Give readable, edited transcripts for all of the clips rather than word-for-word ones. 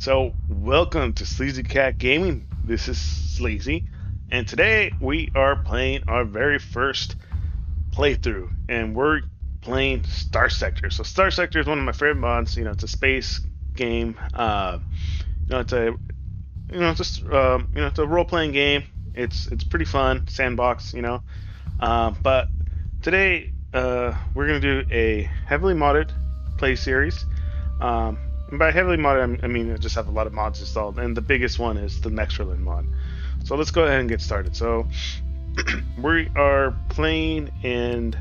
So, welcome to SleazyCatGaming. This is Sleazy, and today we are playing our very first playthrough, and we're playing Starsector. So, Starsector is one of my favorite mods. It's a space game. It's a it's a role-playing game. It's pretty fun, sandbox. But today we're gonna do a heavily modded play series. And by heavily modded, I mean I just have a lot of mods installed, and the biggest one is the Nextralin mod. So let's go ahead and get started. So we are playing in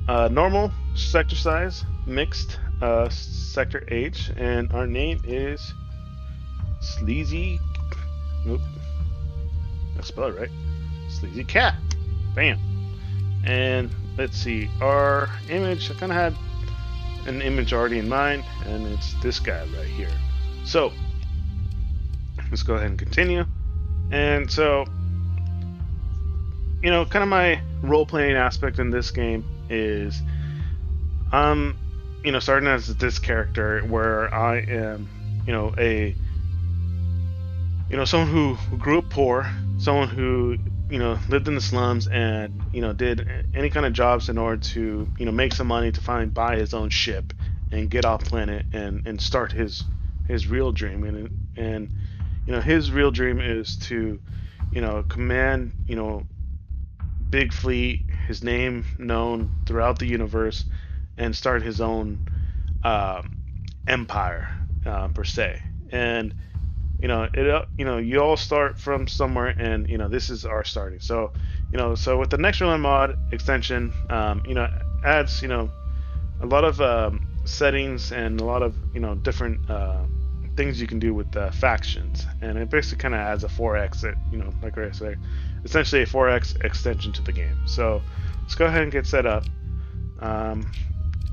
normal sector size, mixed sector H, and our name is Sleazy. Nope, I spell it right. Sleazy Cat. Bam. And let's see, our image. I kind of had an image already in mind, and it's this guy right here. So let's go ahead and continue. And so, kind of my role-playing aspect in this game is starting as this character where I am, someone who grew up poor, someone who lived in the slums, and did any kind of jobs in order to make some money to buy his own ship and get off planet and start his real dream. And his real dream is to command big fleet, his name known throughout the universe, and start his own empire per se. And you all start from somewhere, and this is our starting. So so with the Nextralin mod extension, adds a lot of settings and a lot of different things you can do with factions, and it basically kind of adds a 4x, like I say, essentially a 4x extension to the game. So let's go ahead and get set up,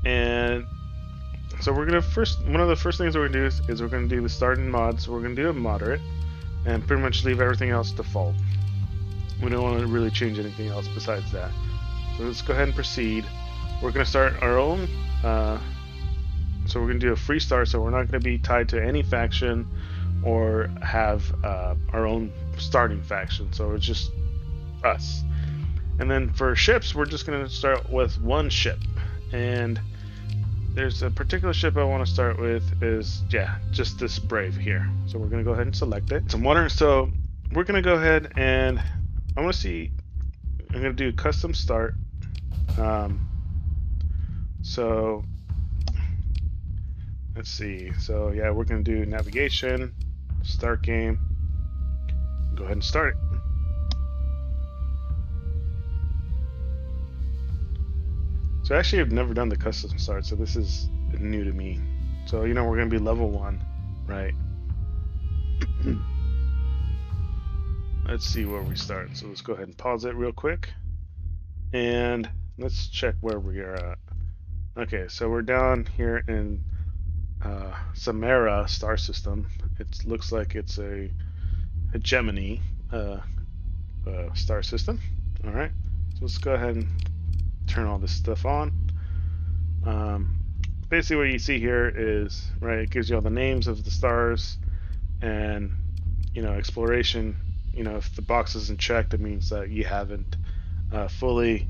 and so we're gonna one of the first things we're gonna do is we're gonna do the starting mod. So we're gonna do a moderate, and pretty much leave everything else default. We don't want to really change anything else besides that. So let's go ahead and proceed. We're gonna start our own. So we're gonna do a free start. So we're not gonna be tied to any faction or have our own starting faction. So it's just us. And then for ships, we're just gonna start with one ship, and there's a particular ship I want to start with is, just this Brave here. So we're going to go ahead and select it. Some water. So we're going to go ahead and I'm going to do custom start. So let's see. So we're going to do navigation, start game. Go ahead and start it. So actually I've never done the custom start, so this is new to me. So we're gonna be level 1, right? Let's see where we start. So let's go ahead and pause it real quick, and let's check where we are at. Okay, so we're down here in Samara star system. It looks like it's a hegemony star system. All right, so let's go ahead and turn all this stuff on. Basically what you see here is, it gives you all the names of the stars, and exploration. If the box isn't checked, it means that you haven't fully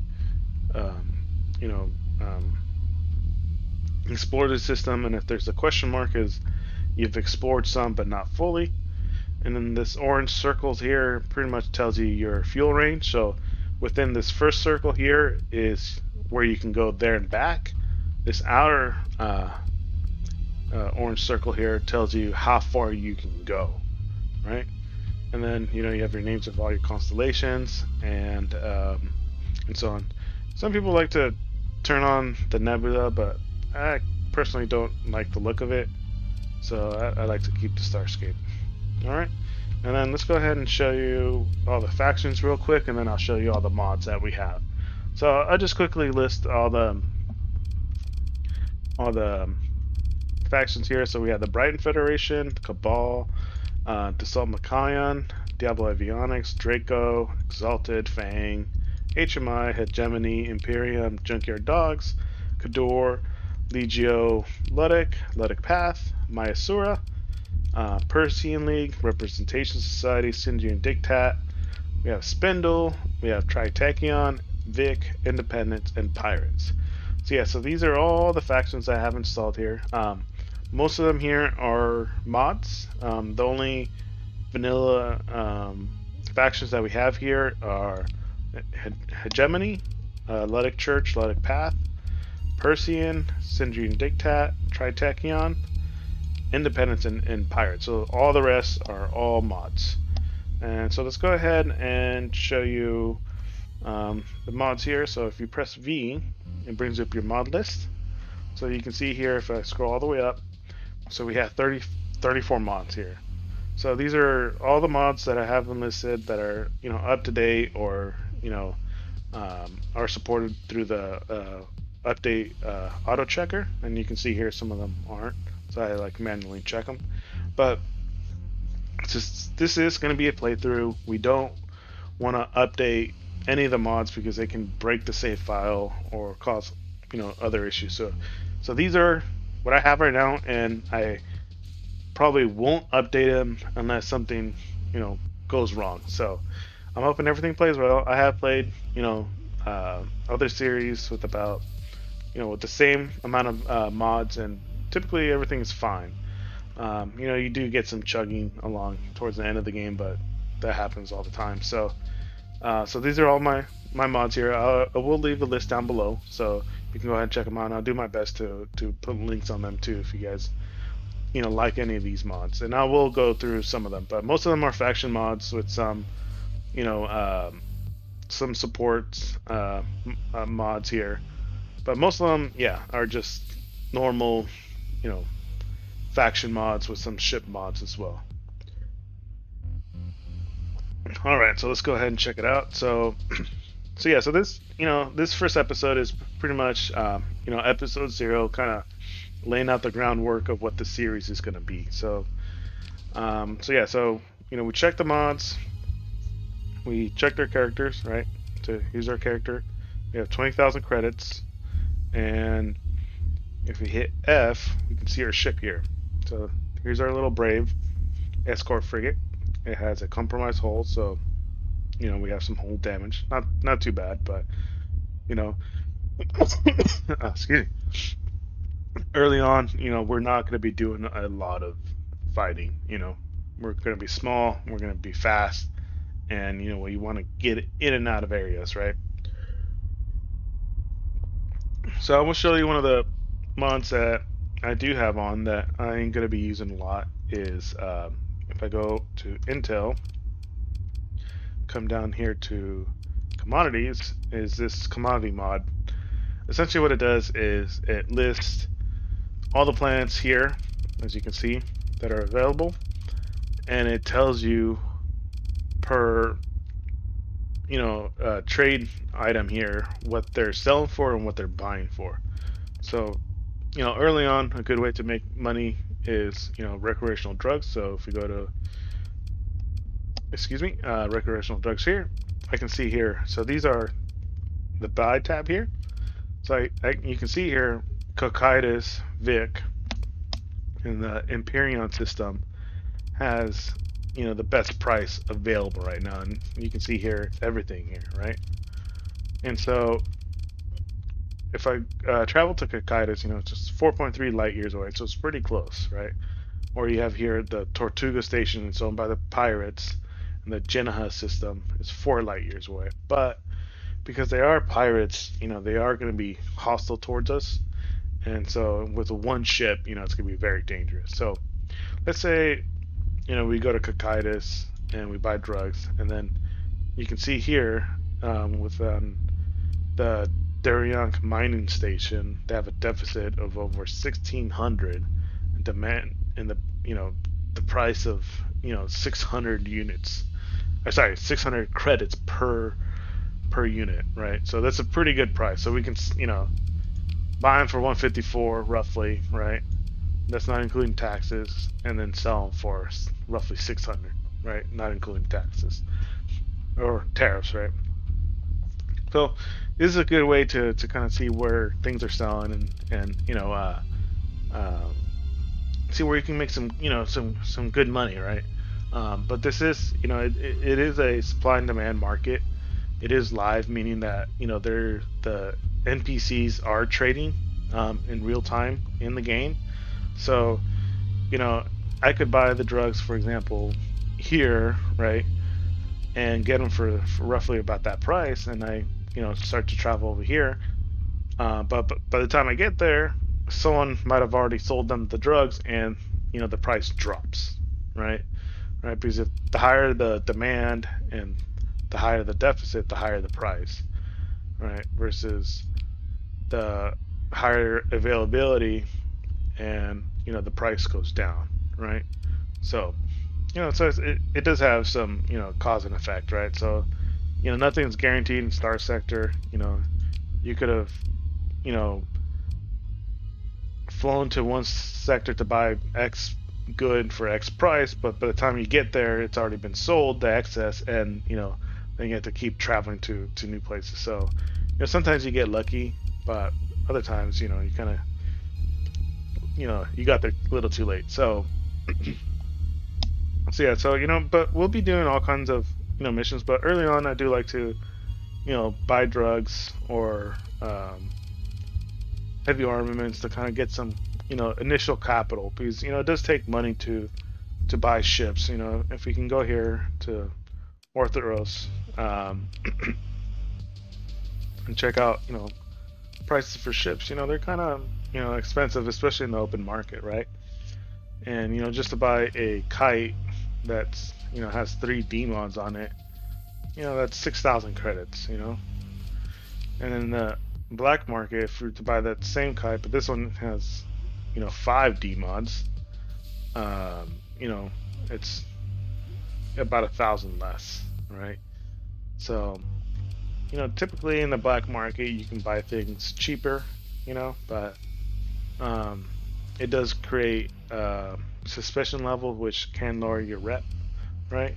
explored the system, and if there's a question mark, is you've explored some but not fully. And then this orange circles here pretty much tells you your fuel range. So within this first circle here is where you can go there and back. This outer orange circle here tells you how far you can go, right? And then you have your names of all your constellations, and so on. Some people like to turn on the nebula, but I personally don't like the look of it, so I like to keep the starscape. All right. And then let's go ahead and show you all the factions real quick, and then I'll show you all the mods that we have. So I'll just quickly list all the factions here. So we have the Brighton Federation, Cabal, Dassault Macaon, Diablo Avionics, Draco, Exalted, Fang, HMI, Hegemony, Imperium, Junkyard Dogs, Cador, Legio, Ludic, Ludic Path, Mayasura, Persian League, Representation Society, Syndian Diktat. We have Spindle, we have Tritechnion, Vic, Independence, and Pirates. So yeah, so these are all the factions I have installed here. Most of them here are mods. The only vanilla factions that we have here are Hegemony, Ludic Church, Ludic Path, Persian, Syndian Diktat, Tritechnion, Independence, and Pirates. So all the rest are all mods. And so let's go ahead and show you the mods here. So if you press V, it brings up your mod list. So you can see here, if I scroll all the way up, so we have 34 mods here. So these are all the mods that I have them listed that are, up to date, or are supported through the update auto checker. And you can see here some of them aren't, so I like manually check them. But this is going to be a playthrough. We don't want to update any of the mods because they can break the save file or cause other issues. So these are what I have right now, and I probably won't update them unless something goes wrong. So I'm hoping everything plays well. I have played other series with about with the same amount of mods, and typically everything is fine. You do get some chugging along towards the end of the game, but that happens all the time. So these are all my mods here. I will leave a list down below, so you can go ahead and check them out. And I'll do my best to put links on them too, if you guys like any of these mods. And I will go through some of them, but most of them are faction mods with some some supports mods here. But most of them, are just normal, faction mods with some ship mods as well. All right, so let's go ahead and check it out. So this this first episode is pretty much episode 0, kind of laying out the groundwork of what the series is going to be. So we checked the mods, we checked our characters, right? So here's our character. We have 20,000 credits, and if we hit F, we can see our ship here. So here's our little Brave escort frigate. It has a compromised hull, so we have some hull damage. Not too bad, but excuse me. Early on, we're not going to be doing a lot of fighting. We're going to be small, we're going to be fast, and we want to get in and out of areas, right? So I'm going to show you one of the mods that I do have on that I ain't going to be using a lot. Is if I go to Intel, come down here to commodities, is this commodity mod. Essentially what it does is it lists all the plants here, as you can see, that are available, and it tells you per trade item here what they're selling for and what they're buying for. So early on, a good way to make money is recreational drugs. So if we go to recreational drugs here, I can see here, so these are the buy tab here. So you can see here Cocytus, Vic, and the Imperion system has the best price available right now, and you can see here everything here, right? And so if I travel to Cocytus, it's just 4.3 light years away, so it's pretty close, right? Or you have here the Tortuga station, it's owned by the pirates, and the Genoa system is 4 light years away. But because they are pirates, they are going to be hostile towards us, and so with one ship, it's going to be very dangerous. So let's say we go to Cocytus and we buy drugs, and then you can see here with the Darionk mining station, they have a deficit of over 1,600 demand, and the price of 600 units. 600 credits per unit, right? So that's a pretty good price. So we can buy them for 154 roughly, right? That's not including taxes, and then sell them for roughly 600, right? Not including taxes or tariffs, right? So this is a good way to kind of see where things are selling, and see where you can make some, some good money, right? But this is, it is a supply and demand market. It is live, meaning that the NPCs are trading in real time in the game. So you know, I could buy the drugs, for example, here, right, and get them for roughly about that price, and I, start to travel over here. But by the time I get there, someone might have already sold them the drugs, and the price drops, right? Right, because if the higher the demand and the higher the deficit, the higher the price, right? Versus the higher availability and the price goes down, right? So so it does have some cause and effect, right? So nothing's guaranteed in Star Sector. You could have you know flown to one sector to buy X good for X price, but by the time you get there, it's already been sold, the excess, and then you have to keep traveling to new places. So sometimes you get lucky, but other times you kind of you got there a little too late. So yeah, so but we'll be doing all kinds of missions. But early on, I do like to buy drugs or heavy armaments to kind of get some initial capital, because it does take money to buy ships. If we can go here to Orthoros and check out prices for ships, they're kind of expensive, especially in the open market, right? And just to buy a kite that's has 3 demons on it, that's 6,000 credits, and in the black market, if you're to buy that same kite, but this one has 5 demons, you know it's about 1,000 less, right? So typically in the black market you can buy things cheaper, but um, it does create suspicion level, which can lower your rep, right?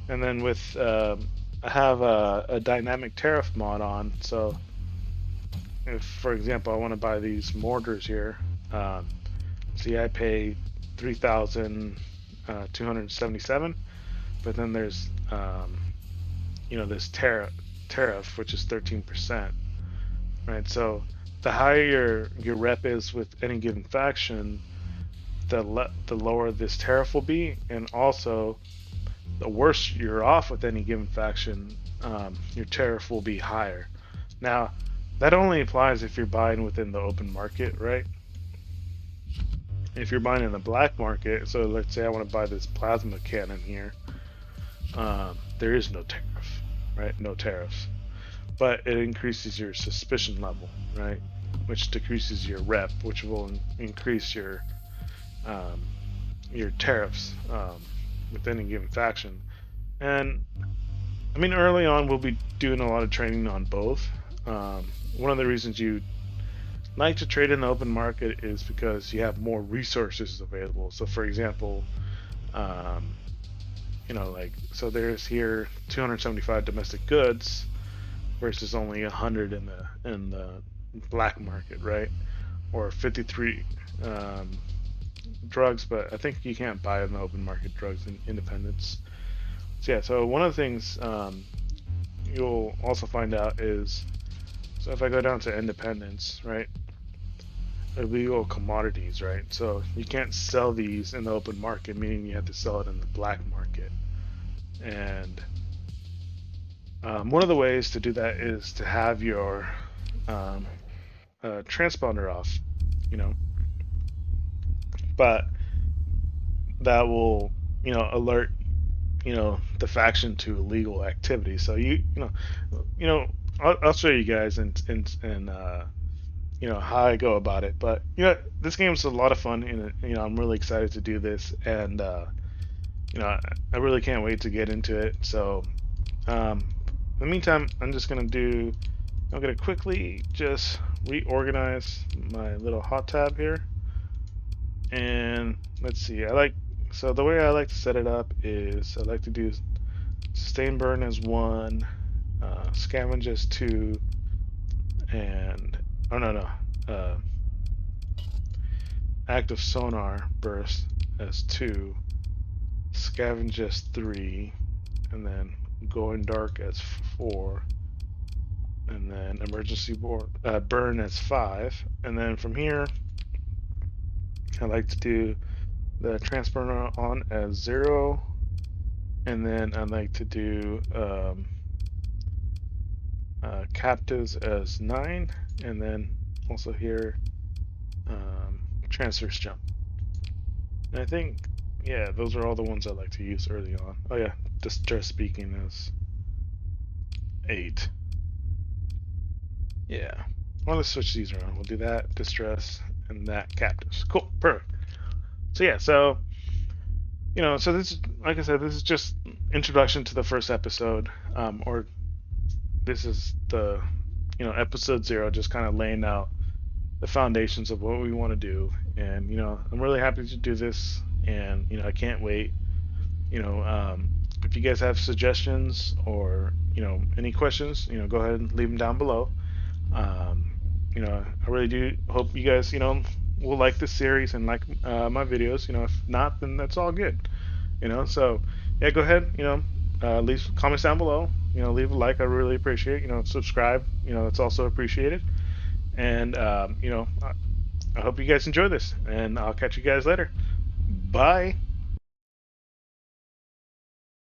And then with I have a dynamic tariff mod on, so if, for example, I want to buy these mortars here, see, I pay 3,277, but then there's this tariff, which is 13%, right? So the higher your rep is with any given faction, the lower this tariff will be, and also the worse you're off with any given faction, your tariff will be higher. Now, that only applies if you're buying within the open market, right? If you're buying in the black market, so let's say I want to buy this plasma cannon here, there is no tariff, right? No tariffs. But it increases your suspicion level, right? Which decreases your rep, which will increase your tariffs with any given faction. And I mean, early on, we'll be doing a lot of training on both. One of the reasons you like to trade in the open market is because you have more resources available. So, for example, like, so there's here 275 domestic goods versus only 100 in the black market, right? Or 53 drugs, but I think you can't buy in the open market drugs in Independence. So yeah, so one of the things you'll also find out is, so if I go down to Independence, right, illegal commodities, right? So you can't sell these in the open market, meaning you have to sell it in the black market. And one of the ways to do that is to have your transponder off, you know, but that will, alert, the faction to illegal activity. So I'll show you guys and how I go about it. But this game's a lot of fun, and I'm really excited to do this, and I really can't wait to get into it. So in the meantime, I'm gonna quickly just reorganize my little hot tab here, and let's see. So the way I like to set it up is I like to do sustain burn as 1, scavenge as 2, and oh no, active sonar burst as 2, scavenge as 3, and then going dark as 4, and then emergency burn as 5, and then from here I like to do the transponder on as 0, and then I like to do captives as 9, and then also here transverse jump. And I think, yeah, those are all the ones I like to use early on. Oh yeah, distress speaking is 8. Yeah. Well, let's switch these around. We'll do that distress and that captives. Cool, perfect. So yeah, so so this is, like I said, this is just introduction to the first episode, or this is the episode 0, just kind of laying out the foundations of what we want to do. And I'm really happy to do this, and I can't wait. If you guys have suggestions or any questions, go ahead and leave them down below. I really do hope you guys will like this series and like my videos. If not, then that's all good. So yeah, go ahead, leave comments down below, leave a like, I really appreciate it. Subscribe, that's also appreciated. And I hope you guys enjoy this, and I'll catch you guys later. Bye.